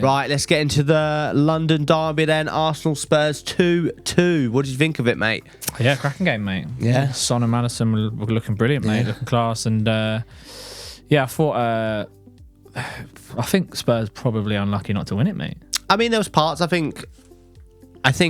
Right, let's get into the London derby then. Arsenal Spurs 2-2. What did you think of it, mate? Yeah, cracking game, mate. Yeah. Son and Maddison were looking brilliant, mate. Looking class. And I thought... I think Spurs probably unlucky not to win it, mate. I mean, there was parts. I think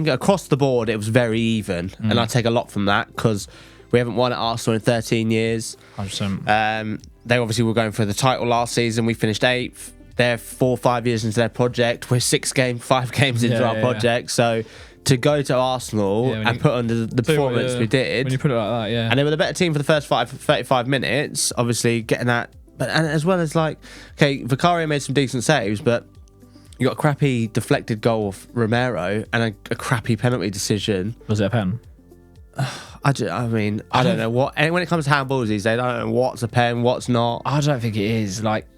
across the board it was very even, and I take a lot from that because we haven't won at Arsenal in 13 years. 100%. They obviously were going for the title last season. We finished 8th. They're 4 or 5 years into their project. We're 5 games into our project. So to go to Arsenal and put under the performance we did, when you put it like that, and they were the better team for the first 35 minutes. Obviously, getting that. But and as well as Vicario made some decent saves, but you got a crappy deflected goal of Romero and a crappy penalty decision. Was it a pen? I don't know what. And when it comes to handballs these days, I don't know what's a pen, what's not. I don't think it is. Like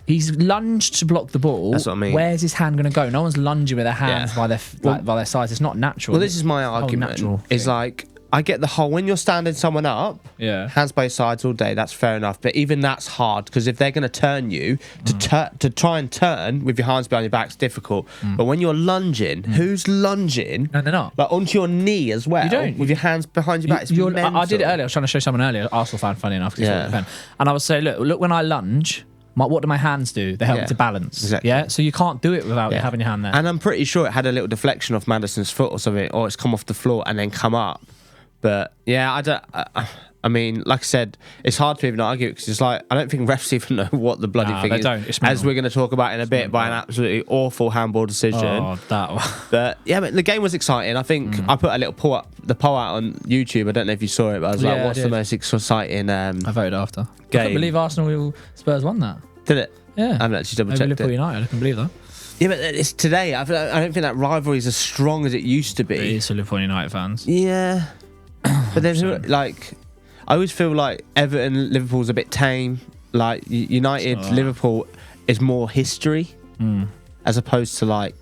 he's lunged to block the ball. That's what I mean. Where's his hand going to go? No one's lunging with their hands by their sides. It's not natural. Well, this is my argument. Is like. I get the whole, when you're standing someone up, hands by sides all day, that's fair enough. But even that's hard because if they're going to turn you, to try and turn with your hands behind your back, it's difficult. But when you're lunging, who's lunging? No, they're not. Like onto your knee as well, with your hands behind your back. It's mental. I did it earlier. I was trying to show someone earlier, Arsenal fan, funny enough. And I would say, look, when I lunge, what do my hands do? They help me to balance. Exactly. Yeah, so you can't do it without having your hand there. And I'm pretty sure it had a little deflection off Maddison's foot or something, or it's come off the floor and then come up. But yeah, I mean, like I said, it's hard to even argue because it's like I don't think refs even know what the bloody thing is. Don't. As we're going to talk about in a bit, by an absolutely awful handball decision. Oh, that one. But yeah, the game was exciting. I think I put a little poll out on YouTube. I don't know if you saw it, but I was like, "What's the most exciting?" I voted after. Game. I can't believe Arsenal Spurs won that. Did it? Yeah, I haven't actually double checked it. Liverpool United. I can believe that. Yeah, but it's today. I don't think that rivalry is as strong as it used to be. It is for Liverpool United fans. Yeah. But then, I always feel like Everton, Liverpool's a bit tame. Like United, Liverpool is more history as opposed to I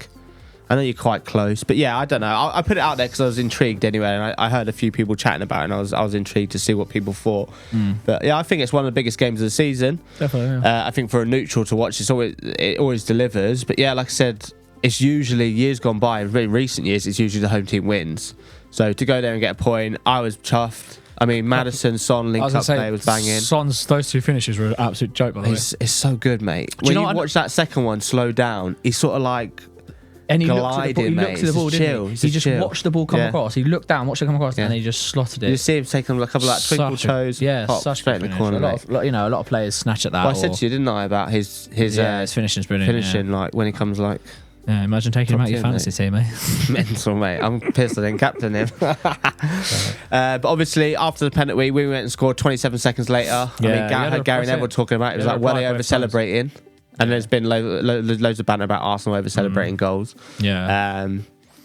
know you're quite close, but yeah, I don't know. I put it out there because I was intrigued anyway, and I heard a few people chatting about it, and I was intrigued to see what people thought. But yeah, I think it's one of the biggest games of the season. Definitely. Yeah. I think for a neutral to watch, it always delivers. But yeah, like I said, it's usually years gone by. In very recent years, it's usually the home team wins. So to go there and get a point, I was chuffed. I mean, Madison, Son, link up play was banging. Those two finishes were an absolute joke, by the way. It's so good, mate. When you watch that second one slow down, he's sort of like and he gliding, looks at the ball, didn't he? He just watched the ball come across. He looked down, watched it come across, and then he just slotted it. You see him taking a couple of twinkle toes, such straight in the corner. A lot of players snatch at that. Well, I said to you, didn't I, about his finishing's brilliant. Finishing, when he comes yeah, imagine taking him out of your fantasy team, mate. Mental, mate. I'm pissed I didn't captain him. But obviously, after the penalty, we went and scored 27 seconds later. I had Gary Neville talking about it. It was like, were they over-celebrating? And there's been loads of banter about Arsenal over-celebrating goals. Yeah.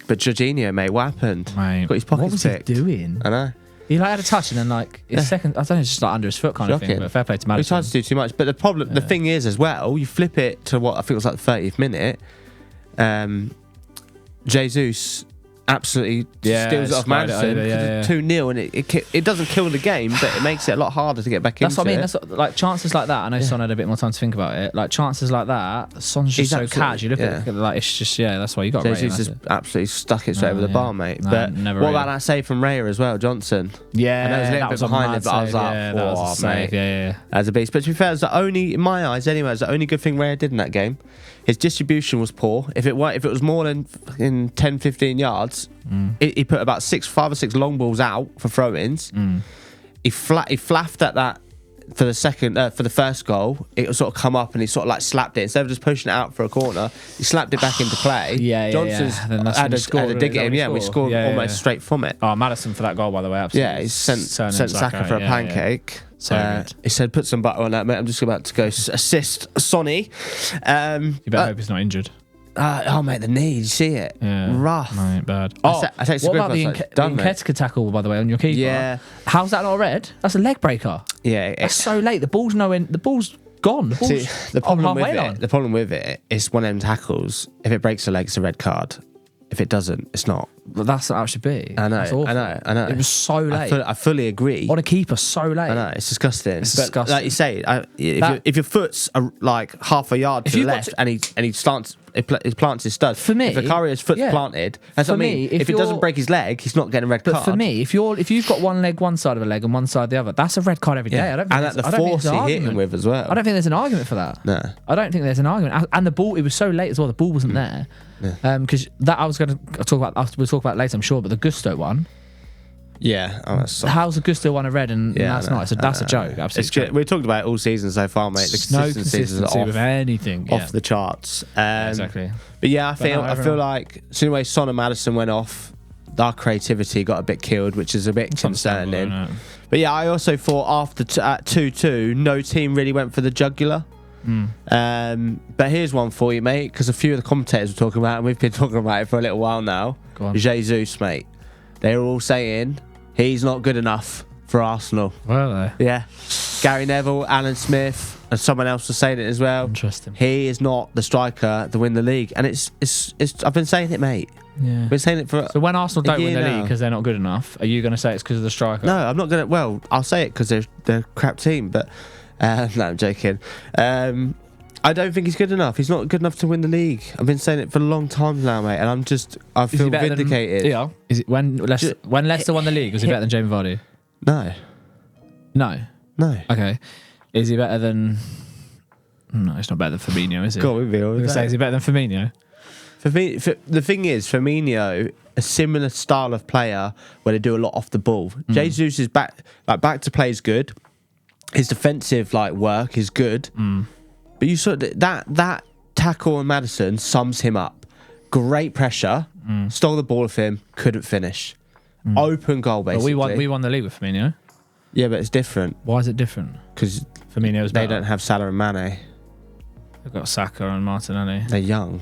But Jorginho, mate, what happened? Mate, got his pockets picked. What was he doing? I know. He had a touch and then his second, I don't know, it's just under his foot kind of thing. But fair play to Maddison. He tried to do too much. But the thing is as well, you flip it to what I think was the 30th minute. Jesus absolutely steals it off Madison. 2-0, and it doesn't kill the game, but it makes it a lot harder to get back into. That's what I mean. That's chances like that. I know Son had a bit more time to think about it. Chances like that, Son's just so catch. You look at it, it's just that's why you got. Jesus just absolutely stuck it straight over the bar, mate. But what about that save from Raya as well, Johnson? Yeah, I know it was a little bit behind it, but I was like, that was a save. Yeah, as a beast. But to be fair, it's the only, in my eyes anyway, it's the only good thing Raya did in that game. His distribution was poor. If it was more than 10-15 yards, he put about 5 or 6 long balls out for throw-ins. He flaffed at that for the first goal. It would sort of come up and he sort of slapped it instead of just pushing it out for a corner. He slapped it back into play. Johnson's had a dig at him. Yeah, we scored almost straight from it. Oh, Madison for that goal, by the way. Absolutely. Yeah, he sent Saka for a pancake. So he said, "Put some butter on that, mate. I'm just about to go assist Sonny." You better hope he's not injured. Mate, the knee. Did you see it? Yeah. Rough. Right, bad. I take what about the Nketiah tackle, by the way, on your keeper? Yeah. How's that not red? That's a leg breaker. Yeah. That's so late. The ball's gone. The problem with it is one of them tackles. If it breaks a leg, it's a red card. If it doesn't, it's not. But that's what it should be. I know, That's awful. I know. It was so late. I fully agree. On a keeper, so late. I know, it's disgusting. It's but disgusting. like you say, if your foot's like half a yard to the left and he plants his stud. For me, if a Carrier's foot's planted, that's what I mean. If it doesn't break his leg, he's not getting a red card. But for me, if you've got one leg one side of a leg and one side the other, that's a red card every day. I don't think and at the force he hit him with as well. I don't think there's an argument for that. No, I don't think there's an argument. And the ball, it was so late as well. The ball wasn't there. Because that I was going to talk about. We'll talk about later, I'm sure. But the Gusto one. Yeah, how's the Gusto one a red and that's not? So that's a joke. Absolutely. We talked about it all season so far, mate. The consistency with anything off the charts. Exactly. But yeah, I feel like as soon as Son and Maddison went off, our creativity got a bit killed, which is a bit concerning. But yeah, I also thought after at 2-2, no team really went for the jugular. But here's one for you, mate, because a few of the commentators were talking about it, and we've been talking about it for a little while now. Go on. Jesus, mate. They were all saying he's not good enough for Arsenal. Were they? Yeah. Gary Neville, Alan Smith, and someone else was saying it as well. Interesting. He is not the striker to win the league, and it's I've been saying it, mate. Yeah. I've been saying it for. So when Arsenal don't win the now. league because they're not good enough, are you going to say it's because of the striker? No, I'm not going to. Well, I'll say it because they're a crap team, but no, I'm joking. I don't think he's good enough. He's not good enough to win the league. I've been saying it for a long time now, mate, and I feel vindicated. Is it when Leicester won the league? Was he better than Jamie Vardy? No. Okay. Is he better than? No, he's not better than Firmino, is he? Go on, we'll be all say, is he better than Firmino? The thing is, Firmino, a similar style of player where they do a lot off the ball. Jesus is back to play is good. His defensive work is good. But you saw that tackle on Maddison sums him up. Great pressure, stole the ball off him, couldn't finish. Open goal, basically. But we won the league with Firmino. Yeah, but it's different. Why is it different? Because Firmino's they better. don't have Salah and Mane. They've got Saka and Martinelli. They're young.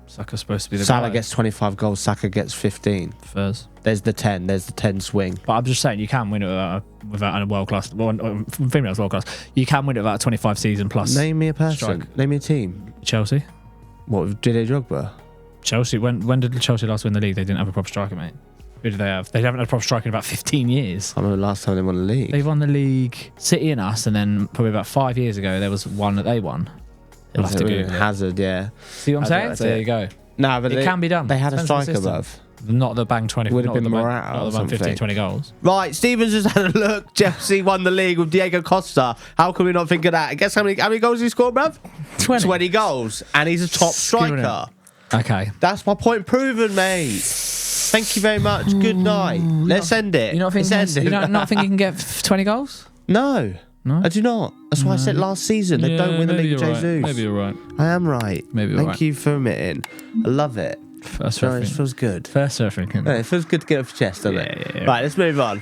Saka's supposed to be the Salah guy. gets 25 goals, Saka gets 15. Spurs. There's the 10 swing. But I'm just saying, you can win it without a world class. Firmino's world class. You can win it without a 25 season plus. Name me a person. Strike. Name me a team. Chelsea. What, with Didier Drogba? Chelsea. When did Chelsea last win the league? They didn't have a proper striker, mate. Who did they have? They haven't had a proper striker in about 15 years. I remember the last time they won the league. They won the league, City and us, and then probably about 5 years ago there was one that they won. You'll have to Google it. Hazard, yeah. See what I'm saying? So there you go. No, but it can be done. They had a Depends on the striker, system. bruv. Not the bang 20. Would have been Morata Not or the bang 15, something. 20 goals. Right, Stevens just had a look. Chelsea won the league with Diego Costa. How can we not think of that? Guess how many goals he scored, bruv? 20 goals. And he's a top striker. Okay. That's my point proven, mate. Thank you very much. Good night. Let's end it. You not think you can get 20 goals? No. No? I do not. That's why I said last season they don't win the league with Jesus. Right. Maybe you're right. I am right. Maybe you're right. Thank you for admitting. I love it. First It feels good. First surfing. It feels good to get off your chest, doesn't it? Yeah. Right, let's move on.